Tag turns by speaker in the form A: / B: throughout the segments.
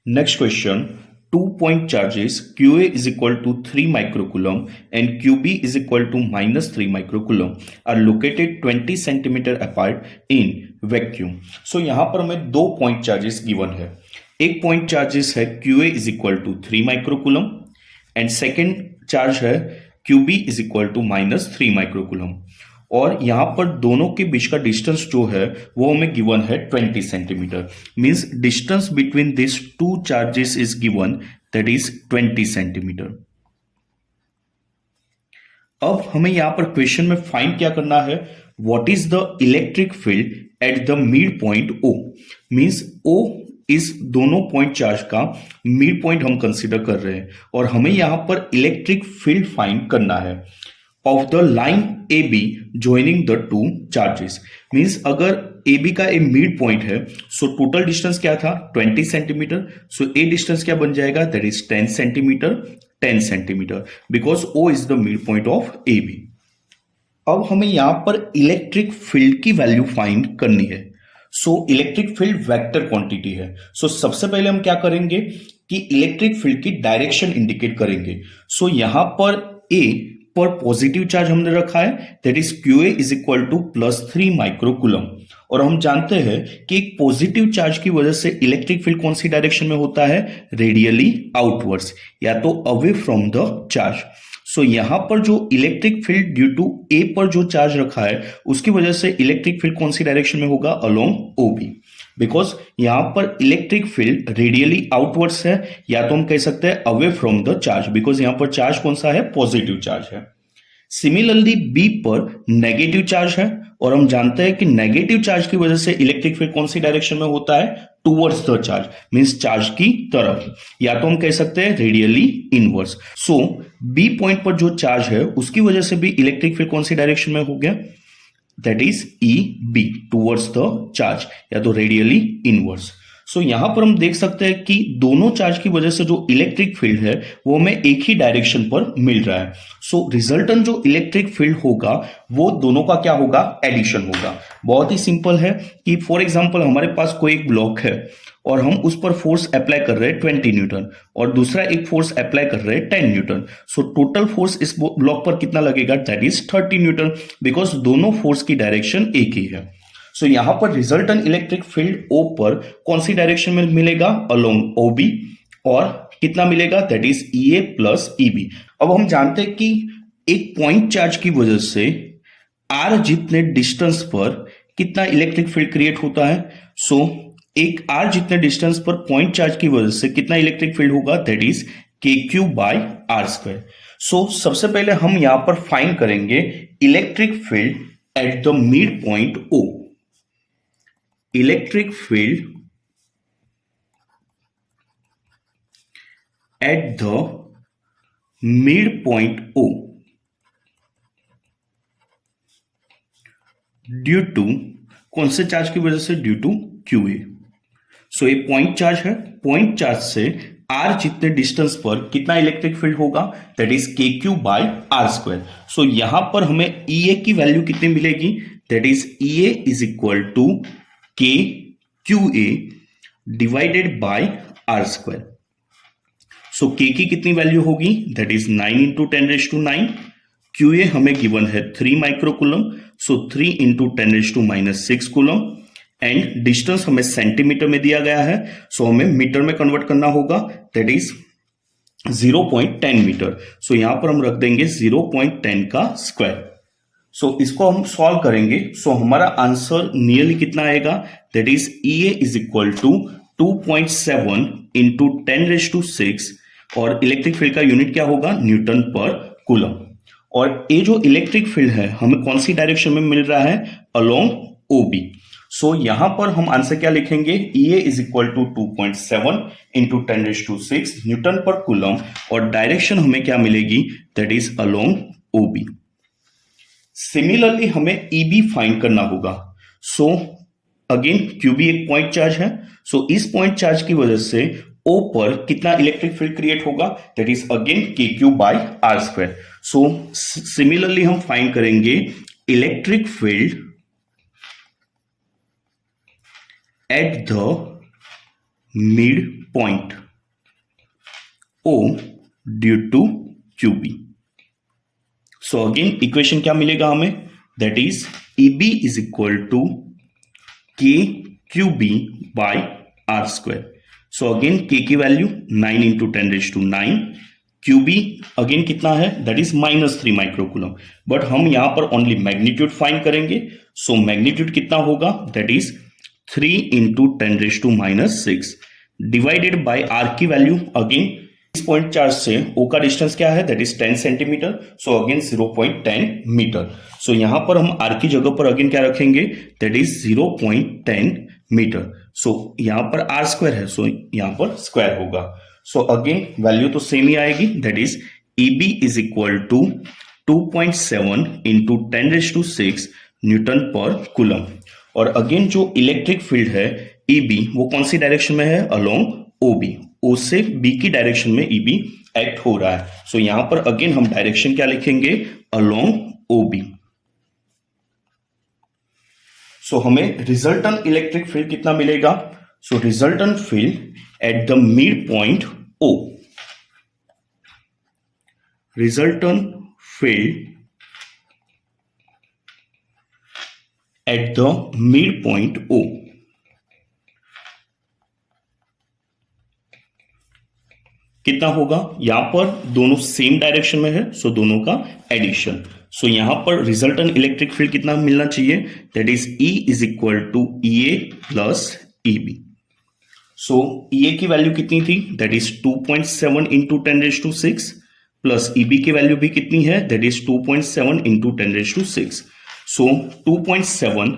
A: Next question. 2-point charges QA is equal to 3 microcoulomb and QB is equal to minus 3 microcoulomb are located 20 centimeter apart in vacuum. So यहाँ पर हमें 2 point charges given है. एक point charges है QA is equal to 3 microcoulomb and second charge है QB is equal to minus 3 microcoulomb. और यहां पर दोनों के बीच का डिस्टेंस जो है वो हमें गिवन है 20 centimetre. Means distance between this two charges is given, that is 20 centimetre. अब हमें यहां पर क्वेश्चन में फाइंड क्या करना है, what is the electric field at the mid point O. Means O इस दोनों पॉइंट चार्ज का मिड पॉइंट हम कंसीडर कर रहे हैं और हमें यहां पर इलेक्ट्रिक फील्ड फाइंड करना है of the line AB joining the two charges. Means अगर AB का ए मिड पॉइंट है सो टोटल डिस्टेंस क्या था 20 सेंटीमीटर. सो ए डिस्टेंस क्या बन जाएगा, that is 10 centimetre 10 centimetre because O is the mid point of AB. अब हमें यहां पर इलेक्ट्रिक फील्ड की वैल्यू फाइंड करनी है. So electric field vector quantity है. सो सबसे पहले हम क्या करेंगे कि इलेक्ट्रिक फील्ड की डायरेक्शन इंडिकेट करेंगे. सो यहां पर A पर पॉजिटिव चार्ज हमने रखा है, that is QA is equal to +3 microcoulomb. और हम जानते हैं कि एक पॉजिटिव चार्ज की वजह से इलेक्ट्रिक फील्ड कौन सी डायरेक्शन में होता है, रेडियली आउटवर्ड्स या तो away from the charge. So यहां पर जो electric field due to A पर जो चार्ज रखा है उसकी वजह से इलेक्ट्रिक फील्ड कौन सी डायरेक्शन में होगा, अलोंग OB. बिकॉज यहां पर इलेक्ट्रिक फील्ड रेडियली आउटवर्ड्स है या तो हम कह सकते हैं away from the charge, because यहां पर चार्ज कौन सा है, पॉजिटिव चार्ज है. सिमिलरली B पर नेगेटिव चार्ज है और हम जानते हैं कि नेगेटिव चार्ज की वजह से इलेक्ट्रिक फील्ड कौन सी डायरेक्शन में होता है, towards the charge, means charge की तरफ या तो हम कह सकते हैं रेडियली इनवर्स. सो B पॉइंट पर जो चार्ज है उसकी वजह से भी इलेक्ट्रिक फील्ड कौन सी डायरेक्शन में हो गया, that is EB towards the charge या तो रेडियली इनवर्स. सो यहां पर हम देख सकते हैं कि दोनों चार्ज की वजह से जो इलेक्ट्रिक फील्ड है वो हमें एक ही डायरेक्शन पर मिल रहा है. सो रिजल्टेंट जो इलेक्ट्रिक फील्ड होगा वो दोनों का क्या होगा, एडिशन होगा. बहुत ही सिंपल है कि फॉर एग्जांपल हमारे पास कोई एक ब्लॉक है और हम उस पर फोर्स अप्लाई कर रहे हैं 20 न्यूटन और दूसरा एक फोर्स अप्लाई कर रहे हैं 10 न्यूटन. सो टोटल फोर्स इस ब्लॉक पर कितना लगेगा, दैट इज 30 न्यूटन बिकॉज दोनों फोर्स की डायरेक्शन एक ही है. सो यहां पर रिजल्टेंट इलेक्ट्रिक फील्ड O पर कौन सी डायरेक्शन में मिलेगा, अलोंग OB. और कितना मिलेगा, that is EA plus EB. अब हम जानते हैं कि एक पॉइंट चार्ज की वजह से R जितने डिस्टेंस पर कितना इलेक्ट्रिक फील्ड क्रिएट होता है. सो एक R जितने डिस्टेंस पर पॉइंट चार्ज की वजह से कितना इलेक्ट्रिक फील्ड होगा, that is KQ by R². So सबसे पहले हम यहां पर फाइंड करेंगे electric field at the mid point O. Electric field at the mid point O due to कौन से चार्ज की वजह से, ड्यू टू QA. सो ये पॉइंट चार्ज है, पॉइंट चार्ज से R जितने डिस्टेंस पर कितना इलेक्ट्रिक फील्ड होगा, that is KQ by R². So यहां पर हमें EA की वैल्यू कितनी मिलेगी, that is EA is equal to KQA divided by R². So K की कितनी वैल्यू होगी, दैट इज 9 इंटू 10⁻⁹. QA हमें गिवन है 3 microcoulomb, so 3 into 10⁻⁻⁶ coulomb. And distance हमें सेंटीमीटर में दिया गया है, सो हमें मीटर में कन्वर्ट करना होगा, दैट इज 0.10 मीटर. सो यहां पर हम रख देंगे 0.10 का स्क्वायर. सो इसको हम सॉल्व करेंगे. सो हमारा आंसर नियरली कितना आएगा, that is EA is equal to 2.7 into 10⁻⁶. और इलेक्ट्रिक फील्ड का यूनिट क्या होगा, न्यूटन पर कूलम. और ये जो इलेक्ट्रिक फील्ड है हमें कौन सी डायरेक्शन में मिल रहा है, अलोंग OB. सो यहां पर हम आंसर क्या लिखेंगे, EA is equal to 2.7 into 10⁻⁶ newton per coulomb और डायरेक्शन हमें क्या मिलेगी, that is along OB. Similarly हमें EB फाइंड करना होगा. सो अगेन QB एक पॉइंट चार्ज है, सो इस पॉइंट चार्ज की वजह से O पर कितना इलेक्ट्रिक फील्ड क्रिएट होगा, that is again KQ by R². So similarly हम फाइंड करेंगे electric field at the mid point O due to QB. So again equation क्या मिलेगा हमें, that is EB is equal to KQB by R square. So again K की value 9 into 10 raised to 9, QB again कितना है, that is -3 microcoulomb, but हम यहां पर only magnitude find करेंगे. सो मैग्नीट्यूड कितना होगा, that is 3 into 10 raised to -6 divided by R की वैल्यू अगेन इस पॉइंट चार्ज से ओ का डिस्टेंस क्या है, that is 10 centimetre. So again 0.10 metre. So यहां पर हम आर की जगह पर अगेन क्या रखेंगे, दैट इज 0.10 मीटर. सो यहां पर आर स्क्वायर है, सो यहां पर स्क्वायर होगा. सो अगेन वैल्यू तो सेम ही आएगी, that is EB is equal to 2.7 into 10 raised to 6 newton per coulomb. और अगेन जो इलेक्ट्रिक फील्ड है EB वो कौन सी डायरेक्शन में है, अलोंग OB. O से B की डायरेक्शन में EB एक्ट हो रहा है. सो यहां पर अगेन हम डायरेक्शन क्या लिखेंगे, अलोंग OB. सो हमें रिजल्टेंट इलेक्ट्रिक फील्ड कितना मिलेगा, so resultant field at the mid point O, resultant field at the mid point O कितना होगा, यहां पर दोनों सेम डायरेक्शन में है, सो दोनों का एडिशन. सो यहां पर रिजल्टेंट इलेक्ट्रिक फील्ड कितना मिलना चाहिए, that is E is equal to EA plus EB. So EA की वैल्यू कितनी थी, that is 2.7 into 10 raised to 6 plus EB की वैल्यू भी कितनी है, that is 2.7 into 10 raised to 6. So 2.7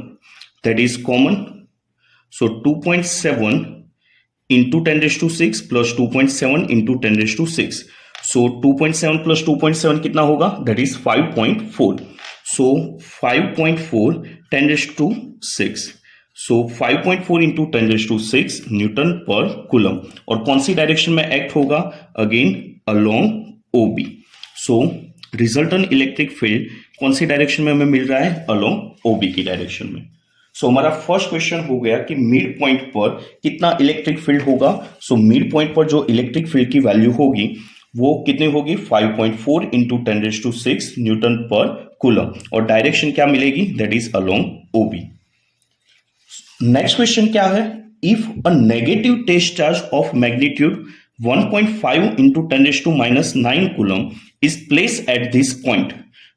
A: that is common, so 2.7 into 10 raised to 6 plus 2.7 into 10 raised to 6. So 2.7 plus 2.7 कितना होगा, that is 5.4. So 5.4 10 raised to 6. So 5.4 into 10 raised to 6 newton per coulomb. और कौन सी direction में act होगा, again along OB. So resultant electric field कौन सी direction में हमें मिल रहा है, अलोंग OB की डायरेक्शन में. सो हमारा फर्स्ट क्वेश्चन हो गया कि मिड पॉइंट पर कितना इलेक्ट्रिक फील्ड होगा. सो मिड पॉइंट पर जो इलेक्ट्रिक फील्ड की वैल्यू होगी वो कितनी होगी, 5.4 into 10 raised to 6 newton per coulomb. और डायरेक्शन क्या मिलेगी, that is along OB. Next question क्या है, if a negative test charge of magnitude 1.5 into 10 raised to -9 coulomb is place at this point,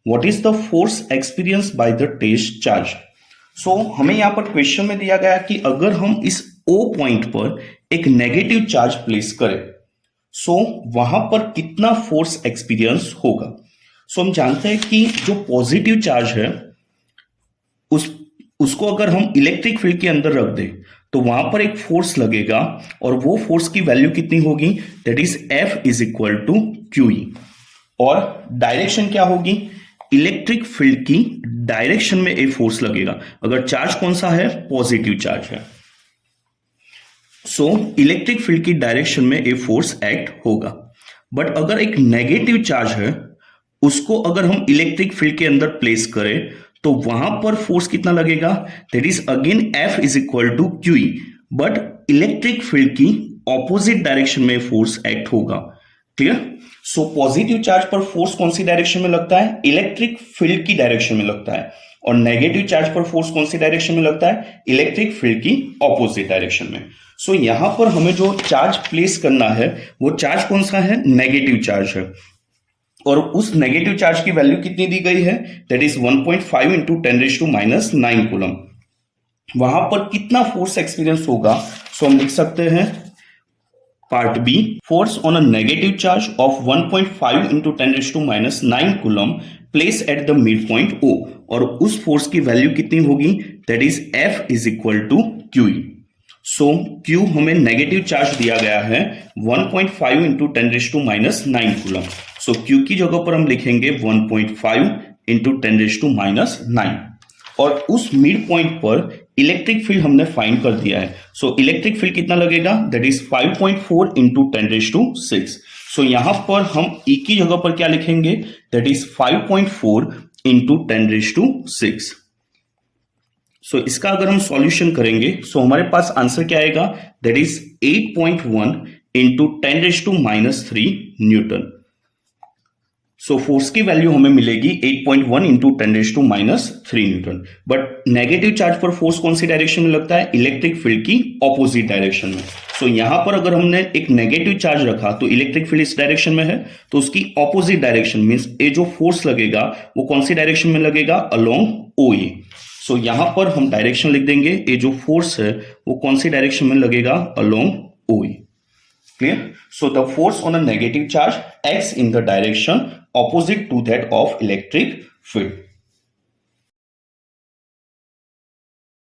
A: what is the force experience by the test charge. So हमें यहां पर question में दिया गया कि अगर हम इस O पॉइंट पर एक नेगेटिव चार्ज प्लेस करें, सो वहां पर कितना फोर्स एक्सपीरियंस होगा. सो हम जानते हैं कि जो पॉजिटिव चार्ज है उसको अगर हम इलेक्ट्रिक फील्ड के अंदर रख दें तो वहां पर एक फोर्स लगेगा और वो फोर्स की वैल्यू कितनी होगी, that is F is equal to QE. और डायरेक्शन क्या होगी, इलेक्ट्रिक फील्ड की डायरेक्शन में एक फोर्स लगेगा. अगर चार्ज कौन सा है, पॉजिटिव चार्ज है, सो इलेक्ट्रिक फील्ड की डायरेक्शन में एक फोर्स एक्ट होगा. बट अगर एक नेगेटिव चार्ज है उसको अगर हम इलेक्ट्रिक फील्ड के अंदर प्लेस करें तो वहां पर फोर्स कितना लगेगा, that is again F is equal to QE. But electric field की ऑपोजिट डायरेक्शन में फोर्स एक्ट होगा. क्लियर. सो पॉजिटिव चार्ज पर फोर्स कौन सी डायरेक्शन में लगता है, इलेक्ट्रिक फील्ड की डायरेक्शन में लगता है. और नेगेटिव चार्ज पर फोर्स कौन सी डायरेक्शन में लगता है, इलेक्ट्रिक फील्ड की ऑपोजिट डायरेक्शन में. सो यहां पर हमें जो चार्ज प्लेस करना है वो चार्ज कौन सा है, नेगेटिव चार्ज है. और उस नेगेटिव चार्ज की वैल्यू कितनी दी गई है, that is 1.5 into 10 raised to -9 coulomb. वहां पर कितना फोर्स एक्सपीरियंस होगा, सो हम लिख सकते हैं part B, force on a negative charge of 1.5 into 10 raised to -9 coulomb place at the mid point O. और उस फोर्स की वैल्यू कितनी होगी, that is F is equal to QE. So Q हमें नेगेटिव चार्ज दिया गया है 1.5 into 10 raised to -9 coulomb. So Q की जगह पर हम लिखेंगे 1.5 इंटू 10 raised to -9. और उस मिड पॉइंट पर इलेक्ट्रिक फील्ड हमने फाइंड कर दिया है. सो इलेक्ट्रिक फील्ड कितना लगेगा, that is 5.4 into 10 raised to 6. सो यहां पर हम E की जगह पर क्या लिखेंगे, that is 5.4 into 10 raised to 6. सो इसका अगर हम सॉल्यूशन करेंगे सो हमारे पास आंसर क्या आएगा, that is 8.1 into 10⁻³ Newton. So force की वैल्यू हमें मिलेगी 8.1 into 10⁻³ Newton. But negative charge पर फोर्स कौन सी डायरेक्शन में लगता है, इलेक्ट्रिक फील्ड की ऑपोजिट डायरेक्शन में। सो यहां पर अगर हमने एक नेगेटिव चार्ज रखा तो इलेक्ट्रिक फील्ड इस डायरेक्शन में है, तो उसकी ऑपोजिट डायरेक्शन मींस ये जो फोर्स लगेगा वो कौन सी डायरेक्शन में लगेगा, अलोंग OA। सो यहां पर हम डायरेक्शन लिख देंगे, ये जो फोर्स है वो कौन सी डायरेक्शन में लगेगा, along OA। Clear? So the force on a negative charge acts in the direction opposite to that of electric field.